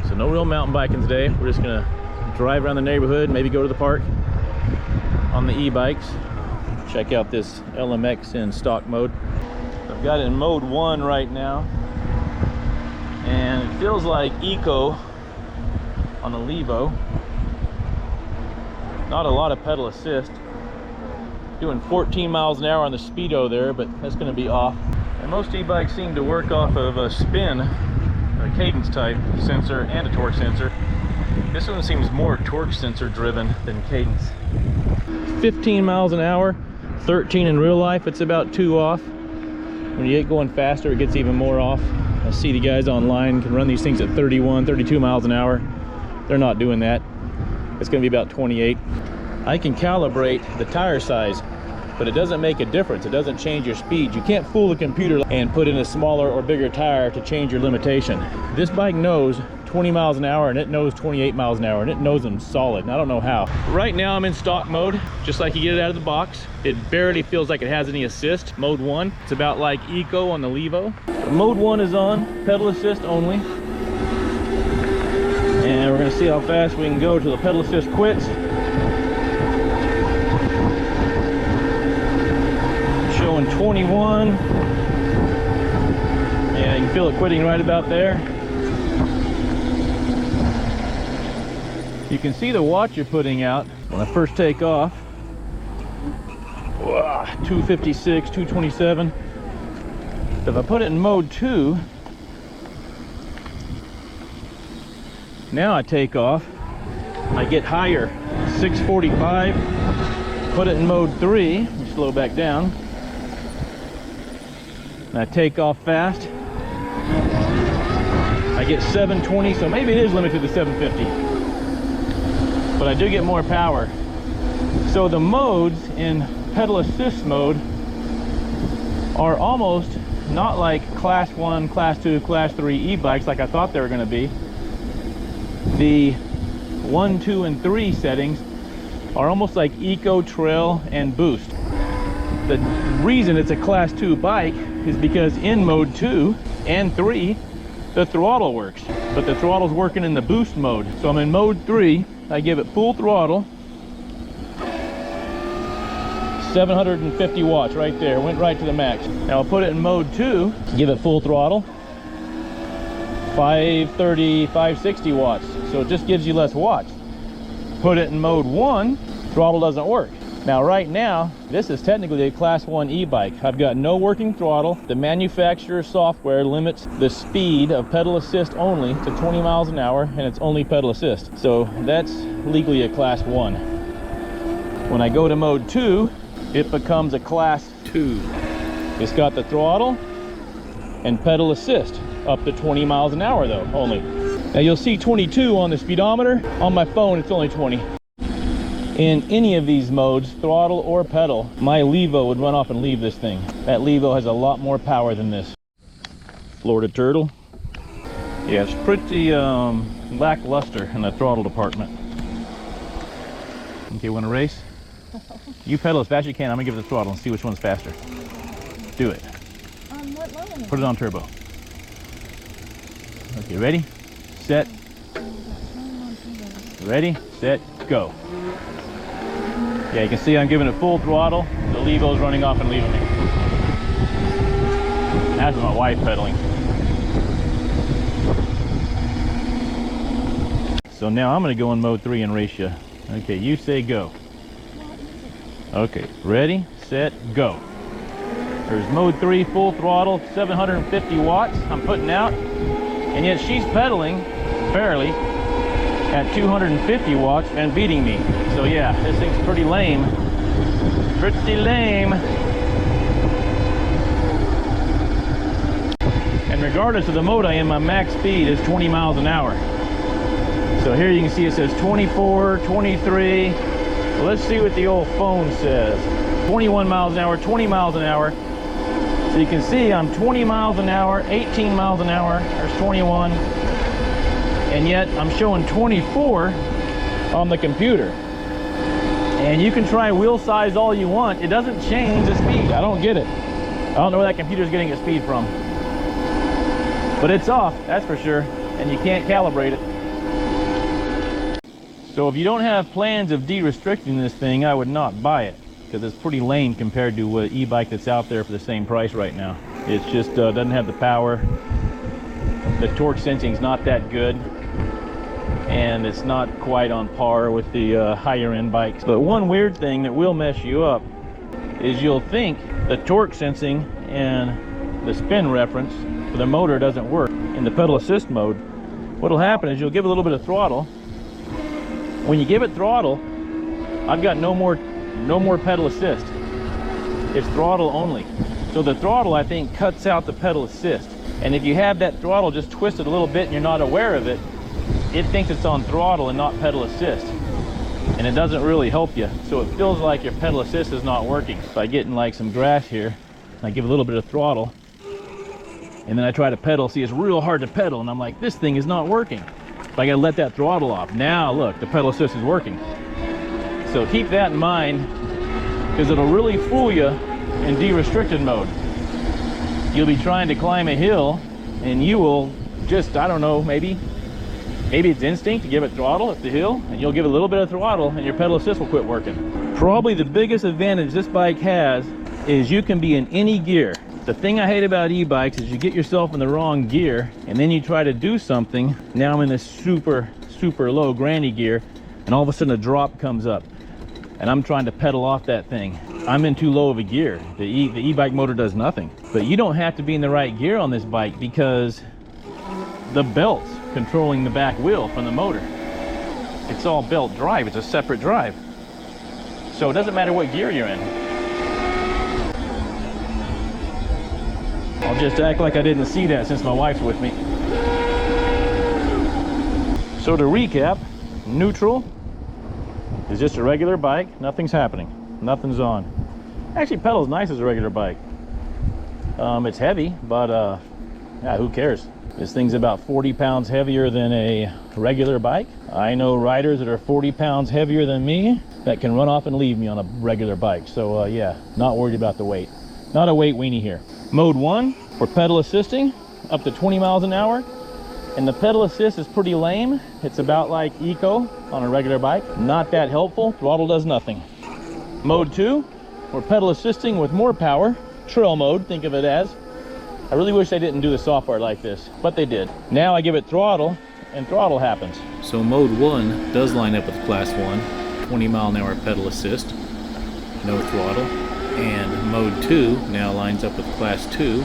So no real mountain biking today. We're just gonna drive around the neighborhood, maybe go to the park on the e-bikes. Check out this LMX in stock mode. I've got it in mode 1 right now, and it feels like eco on the Levo. Not a lot of pedal assist. Doing 14 miles an hour on the speedo there, but that's going to be off. And most e-bikes seem to work off of a spin, a cadence type sensor, and a torque sensor. This one seems more torque sensor driven than cadence. 15 miles an hour, 13 in real life. It's about 2 off. When you get going faster, it gets even more off. I see the guys online can run these things at 31, 32 miles an hour. They're not doing that. It's going to be about 28. I can calibrate the tire size, but it doesn't make a difference. It doesn't change your speed. You can't fool the computer and put in a smaller or bigger tire to change your limitation. This bike knows 20 miles an hour, and it knows 28 miles an hour, and it knows them solid, and I don't know how. Right now I'm in stock mode, just like you get it out of the box. It barely feels like it has any assist. Mode 1, it's about like eco on the Levo. Mode 1 is on, pedal assist only. And we're gonna see how fast we can go till the pedal assist quits. Showing 21. Yeah, you can feel it quitting right about there. You can see the watts you're putting out when I first take off. 256, 227. If I put it in mode 2, now I take off, I get higher, 645. Put it in mode 3, let me slow back down. And I take off fast, I get 720, so maybe it is limited to 750. But I do get more power. So the modes in pedal assist mode are almost not like class 1, class 2, class 3 e-bikes like I thought they were going to be. The 1, 2, and 3 settings are almost like eco, trail, and boost. The reason it's a class 2 bike is because in mode 2 and 3 the throttle works, but the throttle's working in the boost mode. So I'm in mode 3, I give it full throttle, 750 watts right there, went right to the max. Now I'll put it in mode 2, give it full throttle, 530, 560 watts, so it just gives you less watts. Put it in mode 1, throttle doesn't work. Now right now, this is technically a class 1 e-bike. I've got no working throttle. The manufacturer's software limits the speed of pedal assist only to 20 miles an hour, and it's only pedal assist. So that's legally a class 1. When I go to mode 2, it becomes a class 2. It's got the throttle and pedal assist up to 20 miles an hour though, only. Now you'll see 22 on the speedometer. On my phone, it's only 20. In any of these modes, throttle or pedal, my Levo would run off and leave this thing. That Levo has a lot more power than this. Florida Turtle. Yeah, it's pretty lackluster in the throttle department. Okay, want to race? You pedal as fast as you can. I'm gonna give it the throttle and see which one's faster. Do it. What level? Put it on turbo. Okay, ready, set. Ready, set, go. Yeah, you can see I'm giving it full throttle. The Levo's running off and leaving me. That's my wife pedaling. So now I'm going to go in mode 3 and race you. Okay, you say go. Okay, ready, set, go. There's mode 3, full throttle, 750 watts I'm putting out. And yet she's pedaling, barely, at 250 watts and beating me. So yeah, this thing's pretty lame. Pretty lame. And regardless of the mode I am, my max speed is 20 miles an hour. So here you can see it says 24, 23. Well, let's see what the old phone says. 21 miles an hour, 20 miles an hour. So you can see I'm 20 miles an hour, 18 miles an hour, there's 21. And yet I'm showing 24 on the computer. And you can try wheel size all you want, it doesn't change the speed. I don't get it. I don't know where that computer's getting its speed from. But it's off, that's for sure, and you can't calibrate it. So if you don't have plans of de-restricting this thing, I would not buy it, because it's pretty lame compared to an e-bike that's out there for the same price right now. It just doesn't have the power. The torque sensing is not that good, and it's not quite on par with the higher end bikes. But one weird thing that will mess you up is you'll think the torque sensing and the spin reference for the motor doesn't work in the pedal assist mode. What'll happen is you'll give a little bit of throttle. When you give it throttle, I've got no more pedal assist. It's throttle only. So the throttle, I think, cuts out the pedal assist. And if you have that throttle just twisted a little bit and you're not aware of it, it thinks it's on throttle and not pedal assist. And it doesn't really help you. So it feels like your pedal assist is not working. By getting like some grass here, I give a little bit of throttle, and then I try to pedal. See, it's real hard to pedal, and I'm like, this thing is not working. So I gotta let that throttle off. Now look, the pedal assist is working. So keep that in mind, because it'll really fool you in de-restricted mode. You'll be trying to climb a hill, and you will just, I don't know, maybe it's instinct to give it throttle at the hill, and you'll give it a little bit of throttle and your pedal assist will quit working. Probably the biggest advantage this bike has is you can be in any gear. The thing I hate about e-bikes is you get yourself in the wrong gear, and then you try to do something. Now I'm in this super low granny gear, and all of a sudden a drop comes up, and I'm trying to pedal off that thing. I'm in too low of a gear. The e-bike motor does nothing. But you don't have to be in the right gear on this bike, because the belt's controlling the back wheel from the motor. It's all belt drive. It's a separate drive. So it doesn't matter what gear you're in. I'll just act like I didn't see that since my wife's with me. So to recap, neutral is just a regular bike. Nothing's happening. Nothing's on. Actually, pedals nice as a regular bike. It's heavy, but yeah, who cares? This thing's about 40 pounds heavier than a regular bike. I know riders that are 40 pounds heavier than me that can run off and leave me on a regular bike. So yeah, not worried about the weight. Not a weight weenie here. Mode 1 for pedal assisting, up to 20 miles an hour. And the pedal assist is pretty lame. It's about like eco on a regular bike. Not that helpful. Throttle does nothing. Mode 2 for pedal assisting with more power. Trail mode, think of it as. I really wish they didn't do the software like this, but they did. Now I give it throttle, and throttle happens. So mode 1 does line up with class 1, 20 mile an hour pedal assist, no throttle. And mode 2 now lines up with class 2,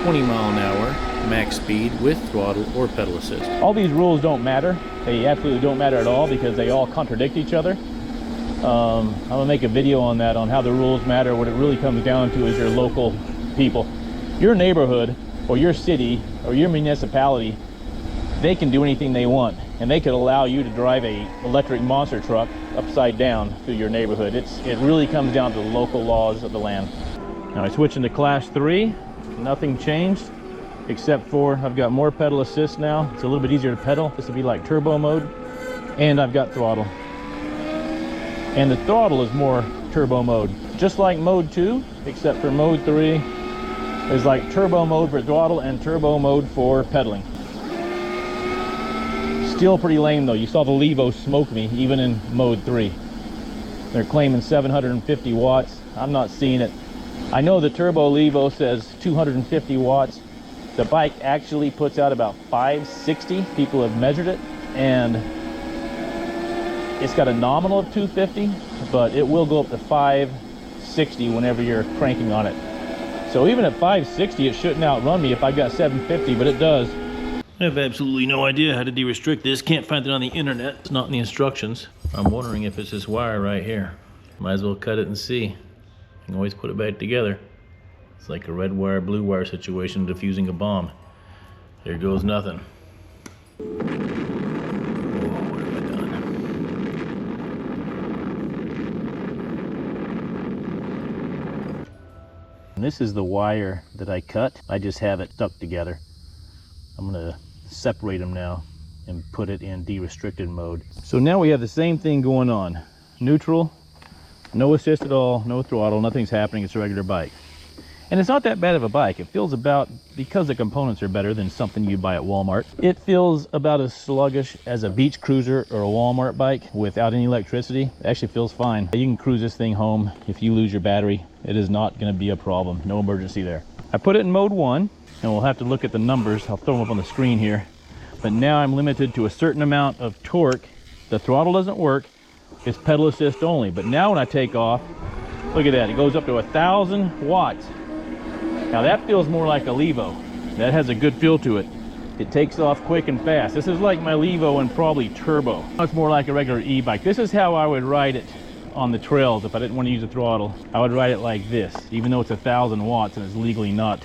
20 mile an hour, max speed with throttle or pedal assist. All these rules don't matter. They absolutely don't matter at all, because they all contradict each other. I'm gonna make a video on that, on how the rules matter. What it really comes down to is your local people. Your neighborhood or your city or your municipality, they can do anything they want, and they could allow you to drive a electric monster truck upside down through your neighborhood. It really comes down to the local laws of the land. Now I switch into class 3. Nothing changed except for I've got more pedal assist now. It's a little bit easier to pedal. This would be like turbo mode, and I've got throttle. And the throttle is more turbo mode, just like mode 2, except for mode 3 is like turbo mode for throttle and turbo mode for pedaling. Still pretty lame though. You saw the Levo smoke me even in mode 3. They're claiming 750 watts. I'm not seeing it. I know the turbo Levo says 250 watts. The bike actually puts out about 560. People have measured it, and it's got a nominal of 250, but it will go up to 560 whenever you're cranking on it. So even at 560, it shouldn't outrun me if I got 750, but it does. I have absolutely no idea how to de-restrict this. Can't find it on the internet. It's not in the instructions. I'm wondering if it's this wire right here. Might as well cut it and see. You can always put it back together. It's like a red wire, blue wire situation defusing a bomb. There goes nothing. And this is the wire that I cut. I just have it stuck together. I'm gonna separate them now and put it in de-restricted mode. So now we have the same thing going on. Neutral, no assist at all, no throttle, nothing's happening, it's a regular bike. And it's not that bad of a bike. It feels about, because the components are better than something you buy at Walmart, it feels about as sluggish as a beach cruiser or a Walmart bike without any electricity. It actually feels fine. You can cruise this thing home if you lose your battery. It is not going to be a problem. No emergency there. I put it in mode 1, and we'll have to look at the numbers. I'll throw them up on the screen here. But now I'm limited to a certain amount of torque. The throttle doesn't work. It's pedal assist only. But now when I take off, look at that. It goes up to 1,000 watts. Now that feels more like a Levo. That has a good feel to it. It takes off quick and fast. This is like my Levo and probably turbo. It's more like a regular e-bike. This is how I would ride it on the trails if I didn't want to use a throttle. I would ride it like this, even though it's 1,000 watts and it's legally not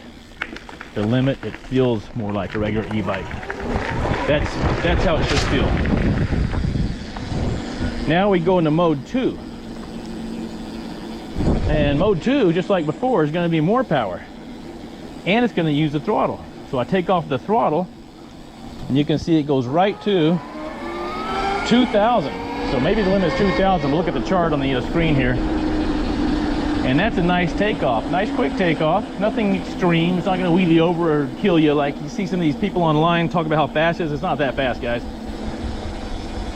the limit. It feels more like a regular e-bike. That's how it should feel. Now we go into mode 2. And mode 2, just like before, is going to be more power. And it's going to use the throttle. So I take off the throttle, and you can see it goes right to 2,000. So maybe the limit is 2,000. We'll look at the chart on the screen here. And that's a nice takeoff. Nice quick takeoff. Nothing extreme. It's not going to wheel you over or kill you like you see some of these people online talk about how fast it is. It's not that fast, guys.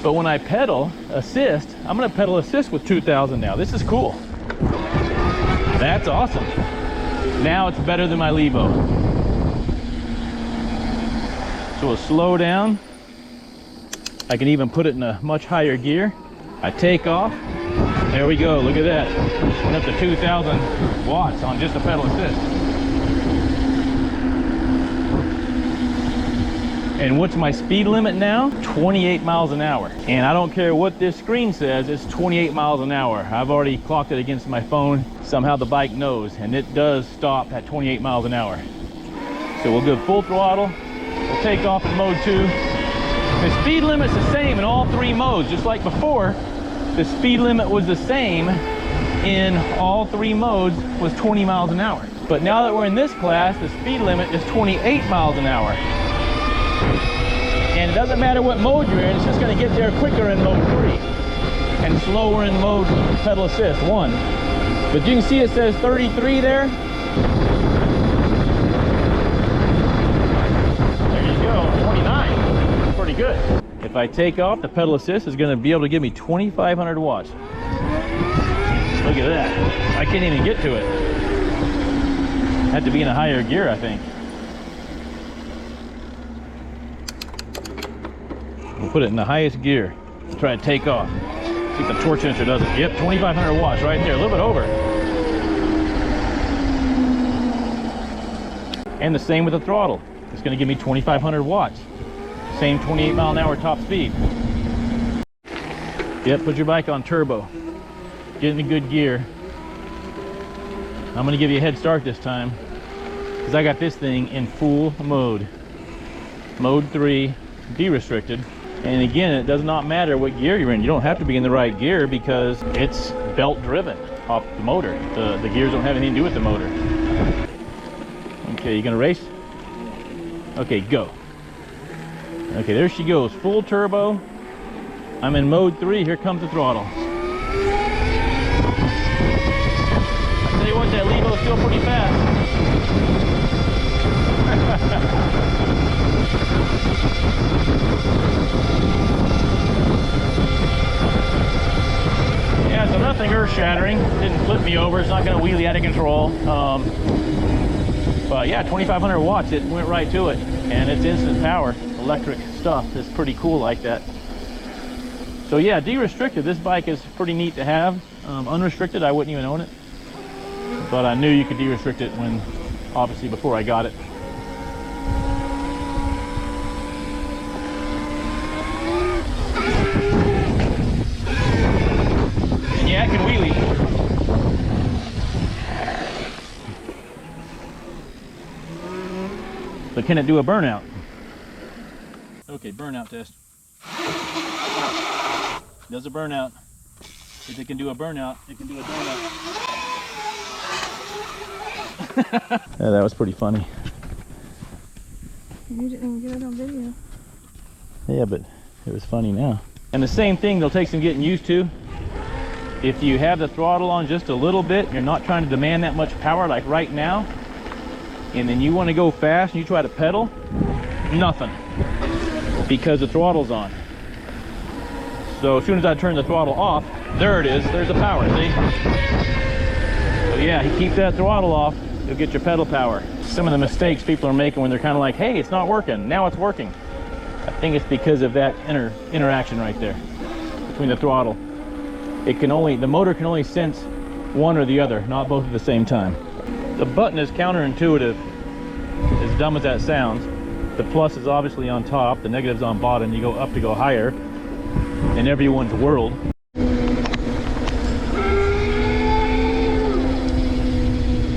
But when I pedal assist, I'm going to pedal assist with 2,000 now. This is cool. That's awesome. Now it's better than my Levo. So we'll slow down. I can even put it in a much higher gear. I take off. There we go. Look at that. Went up to 2,000 watts on just a pedal assist. And what's my speed limit now? 28 miles an hour. And I don't care what this screen says, it's 28 miles an hour. I've already clocked it against my phone. Somehow the bike knows, and it does stop at 28 miles an hour. So we'll go full throttle. We'll take off in mode 2. The speed limit's the same in all 3 modes. Just like before, the speed limit was the same in all 3 modes, was 20 miles an hour. But now that we're in this class, the speed limit is 28 miles an hour. And it doesn't matter what mode you're in, it's just going to get there quicker in mode 3 and slower in mode pedal assist 1. But you can see it says 33 there. There you go, 29. Pretty good. If I take off, the pedal assist is going to be able to give me 2,500 watts. Look at that. I can't even get to it. I have to be in a higher gear, I think. We'll put it in the highest gear. Try to take off. See if the torque sensor does it. Yep, 2,500 watts right there, a little bit over. And the same with the throttle. It's going to give me 2,500 watts. Same 28 mile an hour top speed. Yep, put your bike on turbo. Get in a good gear. I'm going to give you a head start this time, because I got this thing in full mode. Mode 3, de-restricted. And again, it does not matter what gear you're in. You don't have to be in the right gear because it's belt driven off the motor. The gears don't have anything to do with the motor. Okay, you gonna race? Okay, go. Okay, there she goes, full turbo. I'm in mode 3, here comes the throttle. I tell you what, that Levo's still pretty fast. Yeah, so nothing earth-shattering. Didn't flip me over. It's not going to wheelie out of control. But yeah, 2,500 watts. It went right to it, and it's instant power. Electric stuff is pretty cool like that. So yeah, de-restricted. This bike is pretty neat to have. Unrestricted, I wouldn't even own it. But I knew you could de-restrict it when, obviously, before I got it. Yeah, I can wheelie. But can it do a burnout? Okay, burnout test. Does a burnout. If it can do a burnout, it can do a donut. Yeah, that was pretty funny. You didn't even get it on video. Yeah, but it was funny now. And the same thing, they'll take some getting used to. If you have the throttle on just a little bit, you're not trying to demand that much power, like right now, and then you want to go fast and you try to pedal, nothing, because the throttle's on. So as soon as I turn the throttle off, there it is, there's the power, see? So yeah, you keep that throttle off, you'll get your pedal power. Some of the mistakes people are making when they're kind of like, hey, it's not working, now it's working. I think it's because of that interaction right there between the throttle. The motor can only sense one or the other, not both at the same time. The button is counterintuitive, as dumb as that sounds. The plus is obviously on top, the negative's on bottom. You go up to go higher in everyone's world.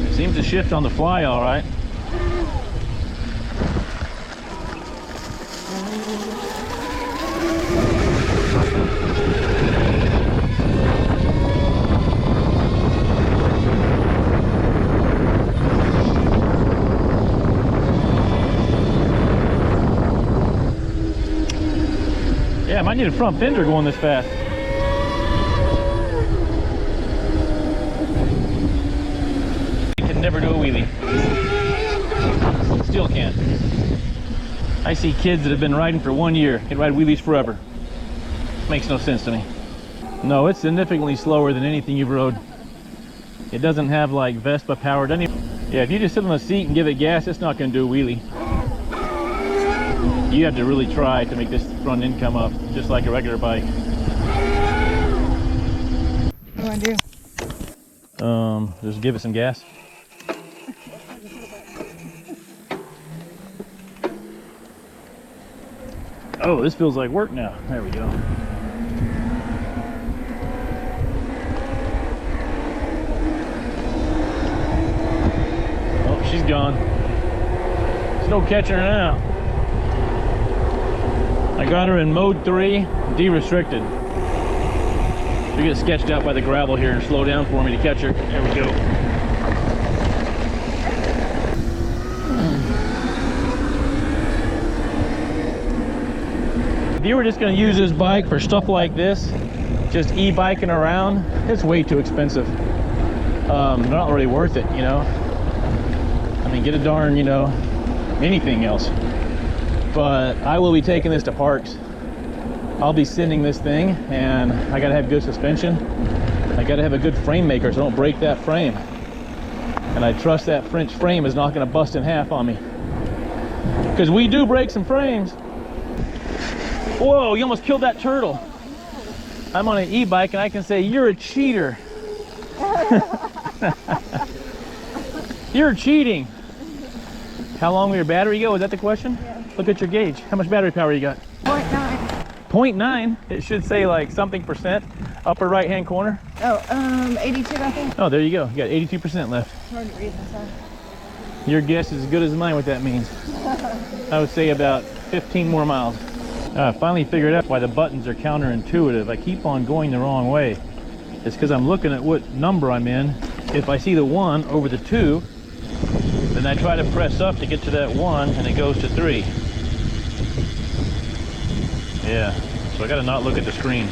It seems to shift on the fly all right. Yeah, I might need a front fender going this fast. You can never do a wheelie. Still can't. I see kids that have been riding for 1 year, can ride wheelies forever. Makes no sense to me. No, it's significantly slower than anything you've rode. It doesn't have like Vespa powered any. Yeah, if you just sit on the seat and give it gas, it's not going to do a wheelie. You have to really try to make this front end come up, just like a regular bike. What do you want to do? Just give it some gas. Oh, this feels like work now. There we go. Oh, she's gone. There's no catching her now. I got her in mode 3, de-restricted. She gets sketched out by the gravel here and slow down for me to catch her. There we go. If you were just going to use this bike for stuff like this, just e-biking around, it's way too expensive. Not really worth it, you know. I mean, get a darn, you know, anything else. But I will be taking this to parks. I'll be sending this thing, and I gotta have good suspension. I gotta have a good frame maker so I don't break that frame. And I trust that French frame is not gonna bust in half on me. Because we do break some frames. Whoa, you almost killed that turtle. I'm on an e-bike and I can say, you're a cheater. You're cheating. How long will your battery go? Is that the question? Yeah. Look at your gauge. How much battery power you got? 0.9. 0.9? It should say like something percent, upper right hand corner. Oh, 82 I think. Oh, there you go. You got 82% left. It's hard to read inside. Your guess is as good as mine what that means. I would say about 15 more miles. I finally figured out why the buttons are counterintuitive. I keep on going the wrong way. It's because I'm looking at what number I'm in. If I see the 1 over the 2, then I try to press up to get to that 1 and it goes to 3. Yeah, so I gotta not look at the screen.